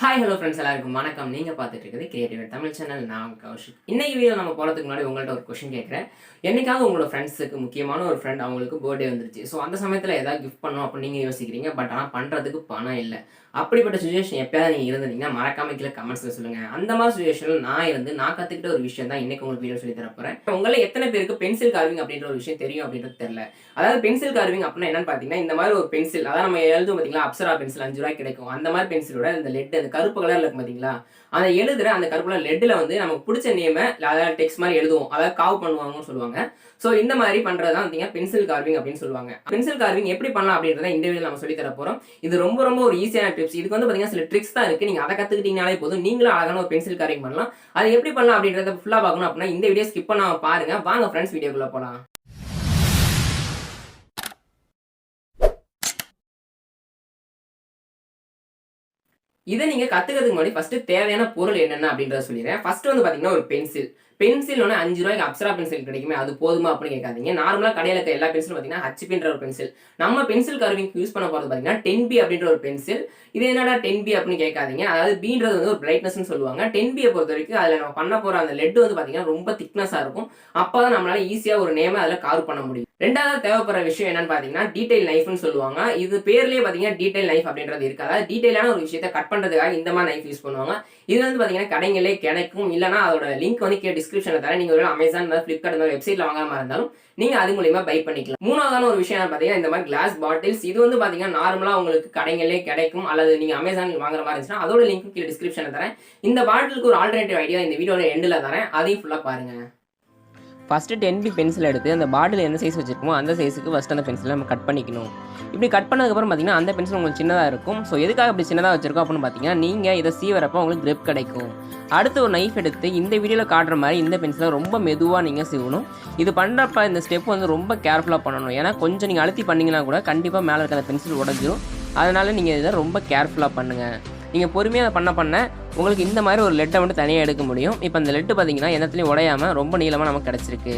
Hi hello friends எல்லாருக்கும் வணக்கம். நீங்கள் பார்த்துட்டு இருக்குது கிரியேட்டிவ் தமிழ் சேனல். நான் கௌஷிக். இன்னைக்கு வீடியோ நம்ம போகிறதுக்கு முன்னாடி உங்கள்கிட்ட ஒரு கொஸ்டின் கேட்குறேன். என்னைக்காவது உங்களோட ஃப்ரெண்ட்ஸுக்கு முக்கியமான ஒரு ஃப்ரெண்ட் அவங்களுக்கு பர்த்டே வந்துருச்சு. ஸோ அந்த சமயத்தில் ஏதாவது கிஃப்ட் பண்ணணும் அப்படின்னு நீங்கள் யோசிக்கிறீங்க. பட் ஆனால் பண்ணுறதுக்கு பணம் இல்லை. அப்படிப்பட்ட சுச்சுவேஷன் எப்போயாவது நீங்கள் இருந்தீங்கன்னா மறக்காம கீழே கமெண்ட்ஸில் சொல்லுங்கள். அந்த மாதிரி சுச்சுவேஷனில் நான் கற்றுக்கிட்ட ஒரு விஷயம் தான் இன்றைக்கி உங்களுக்கு வீடியோ சொல்லி தரப்போகிறேன். உங்களை எத்தனை பேருக்கு பென்சில் கார்விங் அப்படின்ற ஒரு விஷயம் தெரியும் அப்படின்றது தெரியல. அதாவது பென்சில் கார்விங் அப்படின்னா என்னன்னு பார்த்தீங்கன்னா, இந்த மாதிரி ஒரு பென்சில், அதாவது நம்ம எழுதும் பார்த்தீங்களா, அப்சரா பென்சில் 5 ரூபாய் கிடைக்கும். அந்த மாதிரி பென்சிலோட இந்த லெட், அந்த கருப்பு கலரில் இருக்கும் பார்த்தீங்களா, அந்த எழுதுற அந்த கருப்பு கலர் லெட்டில் வந்து நமக்கு பிடிச்ச நேமை அதாவது டெக்ஸ்ட் மாதிரி எழுதுவோம், அதாவது காவ் பண்ணுவாங்கன்னு சொல்லுவாங்க. ஸோ இந்த மாதிரி பண்ணுறது தான் பார்த்தீங்கன்னா பென்சில் கார்விங் அப்படின்னு சொல்லுவாங்க. பென்சில் கார்விங் எப்படி பண்ணலாம் அப்படின்றத இந்த வீடியோ நம்ம சொல்லி தர போகிறோம். இது ரொம்ப ரொம்ப ஒரு ஈஸியான டிப்ஸ். இதுக்கு வந்து பார்த்தீங்கன்னா சில ட்ரிக்ஸ் தான் இருக்குது. நீங்கள் அதை கற்றுக்கிட்டீங்கனாலே போதும், நீங்களும் அழகான ஒரு பென்சில் கார்விங் பண்ணலாம். அது எப்படி பண்ணலாம் அப்படின்றத ஃபுல்லாக பார்க்கணும் அப்படின்னா இந்த வீடியோ ஸ்கிப் பண்ணாமல் பாருங்க. வாங்க ஃப்ரெண்ட்ஸ், வீடியோக்குள்ளே போகலாம். இதை நீங்க கத்துக்கிறதுக்கு முன்னாடி ஃபர்ஸ்ட் தேவையான பொருள் என்னென்ன அப்படின்றத சொல்லிடுறேன். ஃபர்ஸ்ட் வந்து பாத்தீங்கன்னா ஒரு பென்சில். பென்சில் ஒன்று 5 ரூபாய்க்கு அப்சரா பென்சில் கிடைக்குமே, அது போதுமா அப்படின்னு கேட்காதீங்க. நார்மலாக கடையில் இருக்க எல்லா பென்சிலும் பார்த்தீங்கன்னா ஹச்பின்ற ஒரு பென்சில். நம்ம பென்சில் கார்விங் யூஸ் பண்ண போகிறது பார்த்தீங்கன்னா 10B அப்படின்ற ஒரு பென்சில். இது என்னடா 10B அப்படின்னு கேட்காதீங்க. அதாவது பீன்றது வந்து ஒரு பிரைட்னஸ்ன்னு சொல்லுவாங்க. 10Bயை பொறுத்த வரைக்கும் அதில் நம்ம பண்ண போகிற அந்த லெட் வந்து பார்த்தீங்கன்னா ரொம்ப திக்னஸாக இருக்கும். அப்போ தான் நம்மளால ஈஸியாக ஒரு நேமை அதில் கார்வ் பண்ண முடியும். ரெண்டாவது தேவைப்படுற விஷயம் என்னன்னு பார்த்தீங்கன்னா டீடைல் நைஃப்னு சொல்லுவாங்க. இது பேர்லேயே பார்த்தீங்கன்னா டீடைல் நைஃப் அப்படின்றது இருக்கு. அதாவது டீடைலான ஒரு விஷயத்தை கட் பண்ணுறதுக்காக இந்த மாதிரி நைஃப் யூஸ் பண்ணுவாங்க. இது வந்து பார்த்தீங்கன்னா கடைங்களே கிடைக்கும். இல்லைனா அதோட லிங்க் வந்து டிஸ்கிரிப்ஷனில் தரேன். நீங்கள் ஒரு அமேசான், ஃப்ளிப்கார்ட் இந்த வெப்சைட்டில் வாங்குற மாதிரி இருந்தாலும் நீங்கள் அது மூலியமாக பை பண்ணிக்கலாம். மூணாவதான ஒரு விஷயம் பார்த்தீங்கன்னா இந்த மாதிரி கிளாஸ் பாட்டில்ஸ். இது வந்து பார்த்தீங்கன்னா நார்மலாக உங்களுக்கு கடைங்களே கிடைக்கும். அல்லது நீங்கள் அமேசான் வாங்குற மாதிரி இருந்துச்சுன்னா அதோட லிங்க் கீழே டிஸ்கிரிப்ஷனில் தரேன். இந்த பாட்டிலுக்கு ஒரு ஆல்டர்னேட்டிவ் ஐடியா இந்த வீடியோட எண்டில் தரேன். அதையும் ஃபுல்லாக பாருங்கள். ஃபஸ்ட்டு 10B பென்சில் எடுத்து அந்த பாட்டில் எந்த சைஸ் வச்சுருக்கோமோ அந்த சைஸுக்கு ஃபஸ்ட்டு அந்த பென்சிலை நம்ம கட் பண்ணிக்கணும். இப்படி கட் பண்ணதுக்கப்புறம் பார்த்தீங்கன்னா அந்த பென்சில் உங்களுக்கு சின்னதாக இருக்கும். ஸோ எதுக்காக அப்படி சின்னதாக வச்சிருக்கோம் அப்படின்னு பார்த்தீங்கன்னா, நீங்கள் இதை சீவரப்போ உங்களுக்கு கிரிப் கிடைக்கும். அடுத்து ஒரு நைஃப் எடுத்து இந்த வீடியோவில் காட்டுற மாதிரி இந்த பென்சிலை ரொம்ப மெதுவாக நீங்கள் சீவணும். இது பண்ணுறப்ப இந்த ஸ்டெப் வந்து ரொம்ப கேர்ஃபுல்லாக பண்ணணும். ஏன்னா கொஞ்சம் நீங்கள் அழுத்தி பண்ணிங்கன்னா கூட கண்டிப்பாக மேலே இருக்க அந்த பென்சில் உடஞ்சிடும். அதனால் நீங்கள் இதை ரொம்ப கேர்ஃபுல்லாக பண்ணுங்கள். நீங்கள் பொறுமையாக பண்ண உங்களுக்கு இந்த மாதிரி ஒரு லெட்டை மட்டும் தனியாக எடுக்க முடியும். இப்போ அந்த லெட்டு பார்த்தீங்கன்னா எந்தத்துலையும் உடையாமல் ரொம்ப நீளமாக நமக்கு கிடச்சிருக்கு.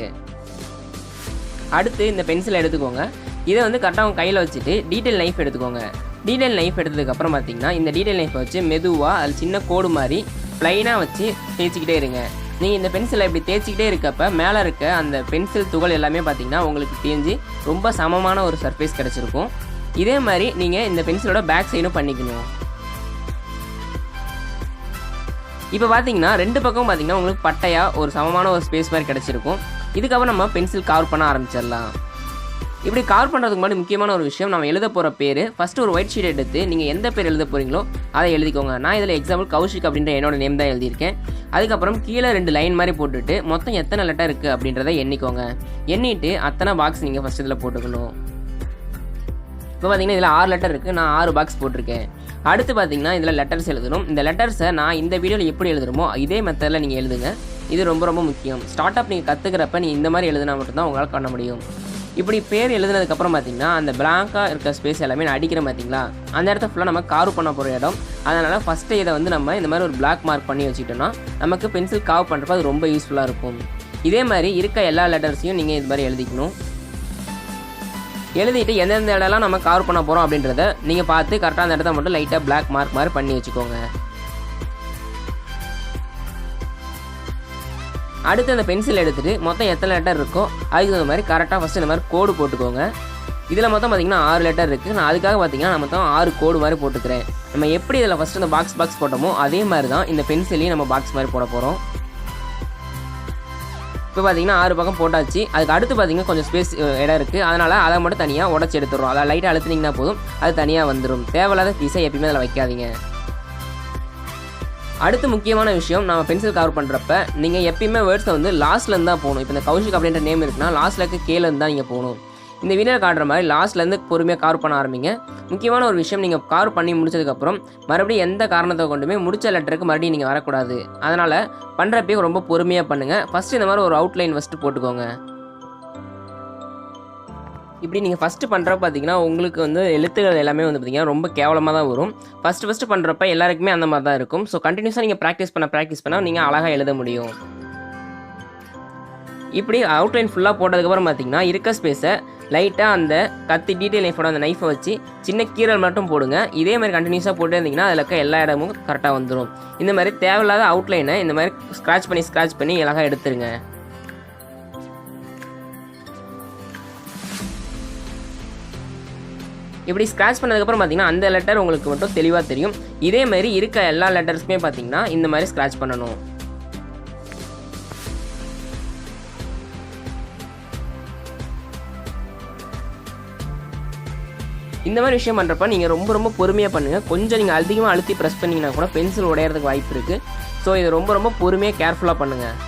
அடுத்து இந்த பென்சிலை எடுத்துக்கோங்க. இதை வந்து கரெக்டாக உங்கள் கையில் வச்சுட்டு டீடைல் நைஃப் எடுத்துக்கோங்க. டீடைல் நைஃப் எடுத்ததுக்கப்புறம் பார்த்தீங்கன்னா இந்த டீடைல் நைஃபை வச்சு மெதுவாக அது சின்ன கோடு மாதிரி ப்ளைனாக வச்சு தேய்ச்சிக்கிட்டே இருங்க. நீங்கள் இந்த பென்சிலை இப்படி தேய்ச்சிக்கிட்டே இருக்கப்போ மேலே இருக்க அந்த பென்சில் துகள் எல்லாமே பார்த்தீங்கன்னா உங்களுக்கு தேஞ்சு ரொம்ப சமமான ஒரு சர்ஃபேஸ் கிடச்சிருக்கும். இதே மாதிரி நீங்கள் இந்த பென்சிலோட பேக் சைடும் பண்ணிக்கணும். இப்போ பார்த்தீங்கன்னா ரெண்டு பக்கம் பார்த்தீங்கன்னா உங்களுக்கு பட்டையாக ஒரு சமமான ஒரு ஸ்பேஸ் மாதிரி கிடச்சிருக்கும். இதுக்கப்புறம் நம்ம பென்சில் கார்வ் பண்ண ஆரம்பிச்சிடலாம். இப்படி கார்வ் பண்ணுறதுக்கு முன்னாடி முக்கியமான ஒரு விஷயம், நம்ம எழுத போகிற பேர் ஃபஸ்ட்டு ஒரு ஒயிட் ஷீட் எடுத்து நீங்கள் எந்த பேர் எழுத போகிறீங்களோ அதை எழுதிக்கோங்க. நான் இதில் எக்ஸாம்பிள் கௌஷிக் அப்படின்ற என்னோட நேம் தான் எழுதியிருக்கேன். அதுக்கப்புறம் கீழே 2 லைன் மாதிரி போட்டுட்டு மொத்தம் எத்தனை லெட்டர் இருக்குது அப்படின்றத எண்ணிக்கோங்க. எண்ணிட்டு அத்தனை பாக்ஸ் நீங்கள் ஃபஸ்ட் இதில் போட்டுக்கணும். இப்போ பார்த்தீங்கன்னா இதில் 6 லெட்டர் இருக்குது. நான் 6 பாக்ஸ் போட்டிருக்கேன். அடுத்து பார்த்தீங்கன்னா இதில் லெட்டர்ஸ் எழுதணும். இந்த லெட்டர்ஸை நான் இந்த வீடியோவில் எப்படி எழுதுறமோ இதே மெத்தடில் நீங்கள் எழுதுங்க. இது ரொம்ப ரொம்ப முக்கியம். ஸ்டார்ட் அப் நீங்கள் கற்றுக்கிறப்ப நீங்கள் இந்த மாதிரி எழுதினா மட்டும்தான் உங்களால் பண்ண முடியும். இப்படி பேர் எழுதுனதுக்கப்புறம் பார்த்தீங்கன்னா அந்த பிளாங்காக இருக்க ஸ்பேஸ் எல்லாமே நான் அடிக்கிறேன் பார்த்தீங்களா, அந்த இடத்த ஃபுல்லாக நம்ம கார்வ் பண்ண போகிற இடம். அதனால் ஃபஸ்ட்டு இதை வந்து நம்ம இந்த மாதிரி ஒரு பிளாக் மார்க் பண்ணி வச்சுக்கிட்டோம்னா நமக்கு பென்சில் கார்வ் பண்ணுறப்ப அது ரொம்ப யூஸ்ஃபுல்லாக இருக்கும். இதே மாதிரி இருக்க எல்லா லெட்டர்ஸையும் நீங்கள் இது மாதிரி எழுதிக்கணும். எழுதிட்டு எந்தெந்த இடம்லாம் நம்ம கார்வ் பண்ண போகிறோம் அப்படின்றத நீங்கள் பார்த்து கரெக்டாக அந்த இடத்த மட்டும் லைட்டாக பிளாக் மார்க் மாதிரி பண்ணி வச்சுக்கோங்க. அடுத்து அந்த பென்சில் எடுத்துகிட்டு மொத்தம் எத்தனை லெட்டர் இருக்கோ அதுக்கு தகுந்த மாதிரி கரெக்டாக ஃபஸ்ட்டு இந்த மாதிரி கோடு போட்டுக்கோங்க. இதில் மொத்தம் பார்த்திங்கன்னா 6 லெட்டர் இருக்குது. நான் அதுக்காக பார்த்தீங்கன்னா நான் மொத்தம் 6 கோடு மாதிரி போட்டுக்கிறேன். நம்ம எப்படி இதில் ஃபஸ்ட்டு அந்த பாக்ஸ் போட்டோமோ அதே மாதிரி தான் இந்த பென்சிலையும் நம்ம பாக்ஸ் மாதிரி போட போகிறோம். இப்போ பார்த்தீங்கன்னா 6 பக்கம் போட்டாச்சு. அதுக்கு அடுத்து பார்த்தீங்கன்னா கொஞ்சம் ஸ்பேஸ் இடம் இருக்குது. அதனால் அதை மட்டும் தனியாக உடச்சி எடுத்துடுறோம். அதை லைட்டாக அழுத்தினீங்கன்னா போதும், அது தனியாக வந்துடும். தேவையில்லாத பீஸை எப்பயுமே அதில் வைக்காதீங்க. அடுத்து முக்கியமான விஷயம், நம்ம பென்சில் கவர் பண்ணுறப்ப நீங்கள் எப்பயுமே வேர்ட்ஸை வந்து லாஸ்ட்லேருந்து தான் போகணும். இப்போ இந்த கௌஷிக் அப்படின்ற நேம் இருக்குன்னா லாஸ்ட்டில் இருக்க கேலேருந்து தான் நீங்கள் போகணும். இந்த வீடியோவில் காட்டுற மாதிரி லாஸ்ட்லேருந்து பொறுமையாக கார்வ் பண்ண ஆரம்பிங்க. முக்கியமான ஒரு விஷயம், நீங்கள் கார்வ் பண்ணி முடிச்சதுக்கப்புறம் மறுபடியும் எந்த காரணத்தை கொண்டுமே முடிச்ச லெட்டருக்கு மறுபடியும் நீங்கள் வரக்கூடாது. அதனால் பண்ணுறப்பே ரொம்ப பொறுமையாக பண்ணுங்கள். ஃபஸ்ட்டு இந்த மாதிரி ஒரு அவுட்லைன் ஃபஸ்ட்டு போட்டுக்கோங்க. இப்படி நீங்கள் ஃபஸ்ட்டு பண்ணுறப்ப பார்த்தீங்கன்னா உங்களுக்கு வந்து எழுத்துக்கள் எல்லாமே வந்து பார்த்திங்கன்னா ரொம்ப கேவலமாக தான் வரும். ஃபஸ்ட்டு பண்ணுறப்ப எல்லாருக்குமே அந்த மாதிரி தான் இருக்கும். ஸோ கண்டினியூஸாக நீங்கள் ப்ராக்டிஸ் பண்ண நீங்கள் அழகாக எழுத முடியும். இப்படி அவுட்லைன் ஃபுல்லாக போட்டதுக்கப்புறம் பார்த்தீங்கன்னா இருக்க ஸ்பேஸை லைட்டாக அந்த கத்தி டீட்டெயில் நைஃபோட அந்த நைஃபை வச்சு சின்ன கீரல் மட்டும் போடுங்க. இதே மாதிரி கண்டினியூஸாக போட்டு இருந்தீங்கன்னா அதில் இருக்க எல்லா இடமும் கரெக்டாக வந்துடும். இந்த மாதிரி தேவையில்லாத அவுட்லைனை இந்த மாதிரி ஸ்க்ராட்ச் பண்ணி அழகாக எடுத்துருங்க. இப்படி ஸ்க்ராட்ச் பண்ணதுக்கப்புறம் பார்த்தீங்கன்னா அந்த லெட்டர் உங்களுக்கு மட்டும் தெளிவாக தெரியும். இதே மாதிரி இருக்க எல்லா லெட்டர்ஸுமே பார்த்தீங்கன்னா இந்த மாதிரி ஸ்க்ராட்ச் பண்ணணும். இந்த மாதிரி விஷயம் பண்ணுறப்ப நீங்கள் ரொம்ப பொறுமையாக பண்ணுங்கள். கொஞ்சம் நீங்கள் அதிகமாக அழுத்தி ப்ரெஸ் பண்ணிங்கன்னா கூட பென்சில் உடையிறதுக்கு வாய்ப்பு இருக்குது. ஸோ இது ரொம்ப பொறுமையாக கேர்ஃபுல்லாக பண்ணுங்கள்.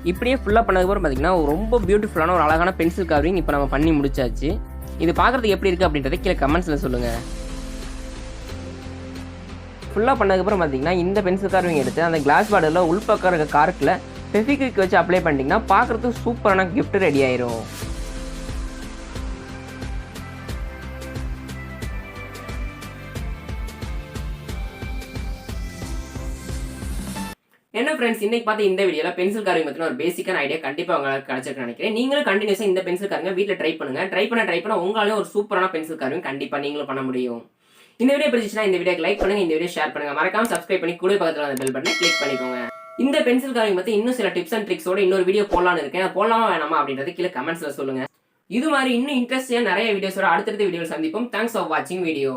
இப்படியே ஃபுல்லாக பண்ணதுக்கப்புறம் பார்த்தீங்கன்னா ரொம்ப பியூட்டிஃபுல்லான ஒரு அழகான பென்சில் கார்விங் இப்போ நம்ம பண்ணி முடிச்சாச்சு. இது பார்க்குறதுக்கு எப்படி இருக்குது அப்படின்றத கீழே கமெண்ட்ஸில் சொல்லுங்கள். ஃபுல்லாக பண்ணதுக்கப்புறம் பார்த்தீங்கன்னா இந்த பென்சில் கார்விங் எடுத்து அந்த கிளாஸ் பாட்டிலில் உள்பக்கம் இருக்க கார்க்கில் ஃபெவிக்விக் வச்சு அப்ளை பண்ணிட்டீங்கன்னா பார்க்குறதுக்கு சூப்பரான கிஃப்ட் ரெடி ஆயிரும். என்ன ஃப்ரெண்ட்ஸ், இன்னைக்கு பார்த்து இந்த வீடியோல பென்சில் கார்விங் பத்தின ஒரு பேசிக்கான ஐடியா கண்டிப்பா உங்களுக்கு கிடைச்சிருக்குன்னு நினைக்கிறேன். நீங்களும் கண்டினியூஸா இந்த பென்சில் கார்விங் வீட்ல ட்ரை பண்ணுங்க. ட்ரை பண்ண உங்களாலேயும் ஒரு சூப்பரான பென்சில் கார்விங் கண்டிப்பா நீங்களும் பண்ண முடியும். இந்த வீடியோ பிடிச்சிச்சுன்னா இந்த வீடியோக்கு லைக் பண்ணுங்க, இந்த வீடியோ ஷேர் பண்ணுங்க, மறக்காம சப்ஸ்கிரைப் பண்ணி கூட பக்கத்துல அந்த பெல் பட்டனை கிளிக் பண்ணிக்கோங்க. இந்த பென்சில் கார்விங் பத்தி இன்னும் சில டிப்ஸ் அண்ட் ட்ரிக்ஸோட இன்னொரு வீடியோ போடலாம்னு இருக்கேன். போடலாமா வேணாமா அப்படின்றத கீழே கமெண்ட்ஸ்ல சொல்லுங்க. இது மாதிரி இன்னும் இன்ட்ரெஸ்டிங்கா நிறைய வீடியோஸோட அடுத்தடுத்த வீடியோவில் சந்திப்போம். தேங்க்ஸ் ஃபார் வாட்சிங் வீடியோ.